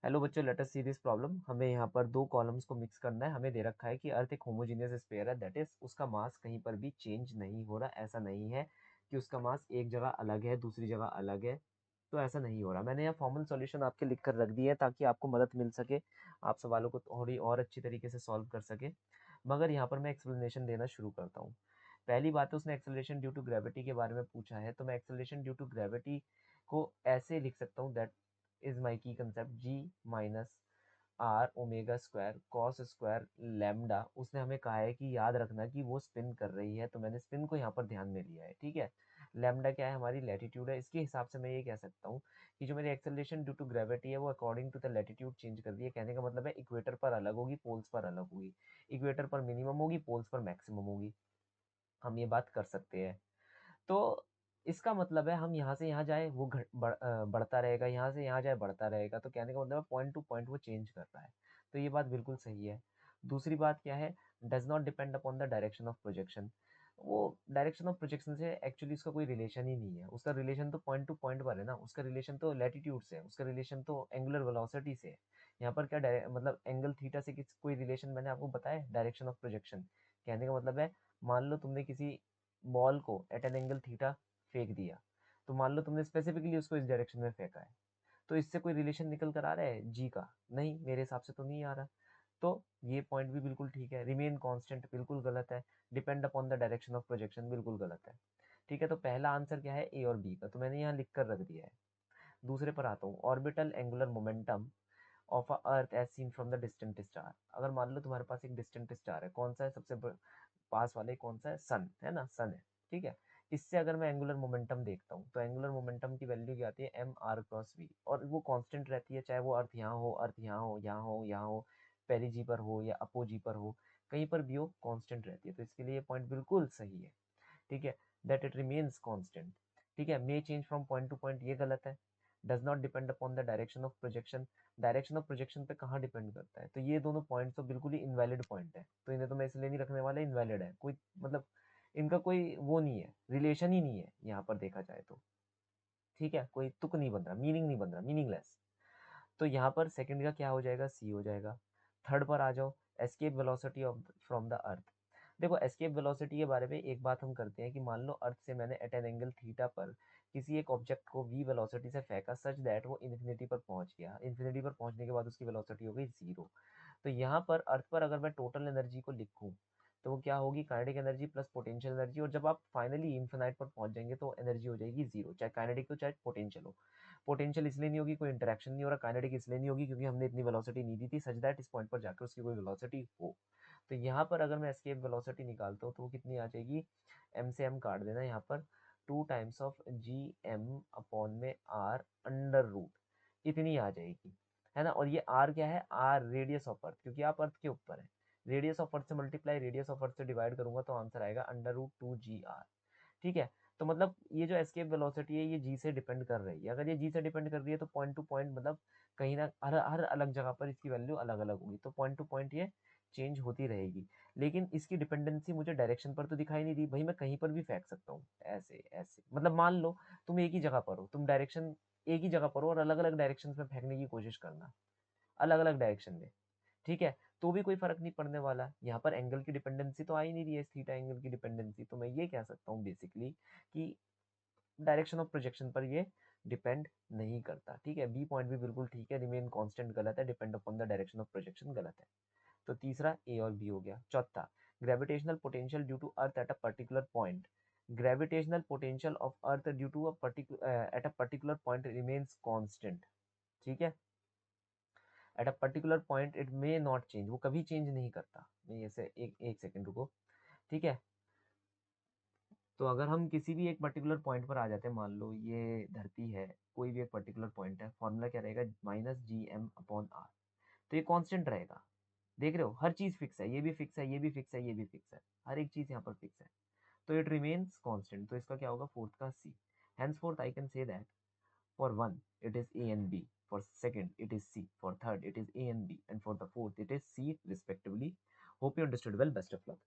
Hello बच्चों, let us see this problem. हमें यहाँ पर दो कॉलम्स को मिक्स करना है। हमें दे रखा है कि अर्थ एक होमोजीनियस स्फीयर है, दैट इज उसका मास कहीं पर भी चेंज नहीं हो रहा। ऐसा नहीं है कि उसका मास एक जगह अलग है दूसरी जगह अलग है, तो ऐसा नहीं हो रहा। मैंने यहाँ फॉर्मल सॉल्यूशन आपके लिख कर रख दिया है ताकि आपको मदद मिल सके, आप सवालों को थोड़ी और अच्छी तरीके से सॉल्व कर सके। मगर यहाँ पर मैं एक्सप्लेनेशन देना शुरू करता हूँ। पहली बात है, उसने एक्सेलरेशन ड्यू टू ग्रेविटी के बारे में पूछा है, तो मैं एक्सेलरेशन ड्यू टू ग्रेविटी को ऐसे लिख सकता हूँ, that is my key concept G minus R omega square cos square lambda. उसने हमें कहा है कि याद रखना कि वो स्पिन कर रही है, तो मैंने स्पिन को यहाँ पर ध्यान में लिया है। ठीक है, लैम्डा क्या है, हमारी लैटिट्यूड है। इसके हिसाब से मैं ये कह सकता हूँ कि जो मेरी एक्सेलरेशन ड्यू टू ग्रेविटी है वो according to the latitude change कर रही है। कहने का मतलब है इक्वेटर पर अलग होगी, पोल्स पर अलग होगी। इक्वेटर पर मिनिमम होगी, पोल्स पर मैक्सिमम होगी। हम ये बात कर सकते हैं। तो इसका मतलब है हम यहाँ से यहाँ जाए वो बढ़ता रहेगा, यहाँ से यहाँ जाए बढ़ता रहेगा। तो कहने का मतलब है पॉइंट टू पॉइंट वो चेंज कर रहा है। तो ये बात बिल्कुल सही है। दूसरी बात क्या है, does not depend upon the direction of projection. वो डायरेक्शन ऑफ प्रोजेक्शन से एक्चुअली उसका कोई रिलेशन ही नहीं है। उसका रिलेशन तो पॉइंट टू पॉइंट पर है ना, उसका रिलेशन तो लैटिट्यूड से है, उसका रिलेशन तो एंगुलर वेलोसिटी से है। यहाँ पर क्या मतलब एंगल थीटा से कोई रिलेशन मैंने आपको बताया डायरेक्शन ऑफ प्रोजेक्शन। कहने का मतलब है, मान लो तुमने किसी बॉल को एट एन एंगल थीटा फेंक दिया, तो मान लो तुमने स्पेसिफिकली उसको इस डायरेक्शन में फेंका है, तो इससे कोई रिलेशन निकल कर आ रहा है जी का? नहीं, मेरे हिसाब से तो नहीं आ रहा। तो ये पॉइंट भी बिल्कुल ठीक है। रिमेन कांस्टेंट बिल्कुल गलत है। Depend upon the direction of projection बिल्कुल गलत है। ठीक है, तो पहला आंसर क्या है, ए और बी का, तो मैंने यहाँ लिख कर रख दिया है। दूसरे पर आता हूँ, orbital angular momentum of a earth as seen from the distant star. अगर मान लो तुम्हारे पास एक डिस्टेंट स्टार है, कौन सा है सबसे पास वाले, कौन सा है, सन है ना, सन है। ठीक है, इससे अगर मैं एंगुलर मोमेंटम देखता हूँ तो एंगुलर मोमेंटम की वैल्यू क्या आती है, एम आर क्रॉस वी, और वो कांस्टेंट रहती है, चाहे वो अर्थ यहाँ हो, अर्थ यहाँ हो, यहाँ हो, यहाँ हो, पेरिजी पर हो या अपोजी पर हो, कहीं पर भी हो कांस्टेंट रहती है। तो इसके लिए ये पॉइंट बिल्कुल सही है। ठीक है, दैट इट रिमेन्स कांस्टेंट। ठीक है, मे change from point two point, ये गलत है। Does not depend upon the direction of projection, direction of projection पे कहाँ डिपेंड करता है? तो ये दोनों पॉइंट तो बिल्कुल ही इनवैलिड पॉइंट है, तो इन्हें तो मैं इसलिए नहीं रखने वाला, इनवैलिड है। कोई मतलब इनका कोई वो नहीं है, रिलेशन ही नहीं है यहाँ पर देखा जाए तो। ठीक है, कोई तुक नहीं बन रहा, मीनिंग नहीं बन रहा, मीनिंगलेस। तो यहाँ पर सेकंड का क्या हो जाएगा, सी हो जाएगा। थर्ड पर आ जाओ, escape velocity of from the earth. देखो, एस्केप वेलोसिटी के बारे में एक बात हम करते हैं कि मान लो अर्थ से मैंने एट एन एंगल थीटा पर किसी एक ऑब्जेक्ट को वी वेलोसिटी से फेंका, सच दैट वो इन्फिनिटी पर पहुंच गया। इन्फिनिटी पर पहुंचने के बाद उसकी वेलोसिटी हो गई जीरो। तो यहाँ पर अर्थ पर अगर मैं टोटल एनर्जी को लिखूं, तो वो क्या होगी, kinetic energy plus potential energy. और जब आप फाइनली इन्फिनाइट पर पहुंच जाएंगे तो एनर्जी हो जाएगी जीरो, चाहे काइनेटिक हो चाहे पोटेंशियल हो। पोटेंशियल इसलिए नहीं होगी, कोई इंटरेक्शन नहीं हो रहा। काइनेटिक इसलिए नहीं होगी क्योंकि हमने इतनी वेलोसिटी नहीं दी थी, सच दैट इस पॉइंट पर जाकर उसकी कोई वेलोसिटी हो। तो यहाँ पर अगर मैं एस्केप वेलोसिटी निकालता हूँ तो वो कितनी आ जाएगी, एम से एम काट देना यहाँ पर, two times of G M upon में आर अंडर रूट, इतनी आ जाएगी, है ना। और ये आर क्या है, आर रेडियस ऑफ अर्थ, क्योंकि आप अर्थ के ऊपर है। रेडियस ऑफ अर्थ से मल्टीप्लाई रेडियस ऑफ अर्थ से डिवाइड करूंगा तो आंसर आएगा under root two G R. ठीक है, तो मतलब ये जो एस्केप वेलोसिटी है ये जी से डिपेंड कर रही है। अगर ये जी से डिपेंड कर रही है तो पॉइंट टू पॉइंट मतलब कहीं ना हर हर अलग जगह पर इसकी वैल्यू अलग अलग होगी, तो पॉइंट टू पॉइंट ये चेंज होती रहेगी। लेकिन इसकी डिपेंडेंसी मुझे डायरेक्शन पर तो दिखाई नहीं दी भाई, मैं कहीं पर भी फेंक सकता हूँ ऐसे ऐसे। मतलब मान लो तुम एक ही जगह पर हो, तुम डायरेक्शन एक ही जगह पर हो और अलग अलग डायरेक्शन में फेंकने की कोशिश करना, अलग अलग डायरेक्शन में। ठीक है, तो भी कोई फर्क नहीं पड़ने वाला। यहाँ पर एंगल की डिपेंडेंसी तो आ ही नहीं रही है, थीटा एंगल की डिपेंडेंसी। तो मैं ये कह सकता हूँ बेसिकली कि डायरेक्शन ऑफ प्रोजेक्शन पर ये डिपेंड नहीं करता। ठीक है, बी पॉइंट भी बिल्कुल ठीक है, रिमेन कांस्टेंट गलत है, depend upon the direction of projection गलत है। तो तीसरा ए और बी हो गया। चौथा, gravitational potential due to earth at a particular point. Gravitational potential of earth due to a particular at a particular point remains constant. ठीक है, at a particular point it may not change, वो कभी change नहीं करता। नहीं ऐसे, एक एक सेकंड रुको। ठीक है, तो अगर हम किसी भी एक पर्टिकुलर पॉइंट पर आ जाते हैं, मान लो ये धरती है, कोई भी एक पर्टिकुलर पॉइंट है, फॉर्मूला क्या रहेगा, minus G M upon R. तो ये कांस्टेंट रहेगा। देख रहे हो, हर चीज फिक्स है, ये भी फिक्स है, ये भी फिक्स है, ये भी फिक्स है, हर एक चीज यहाँ पर फिक्स है। तो इट रिमेन्स कांस्टेंट, तो इसका क्या होगा, फोर्थ का C. Hence fourth I can say that for one it is a and b, for second it is c, for third it is a and b, and for the fourth it is c respectively. Hope you understood well. Best of luck.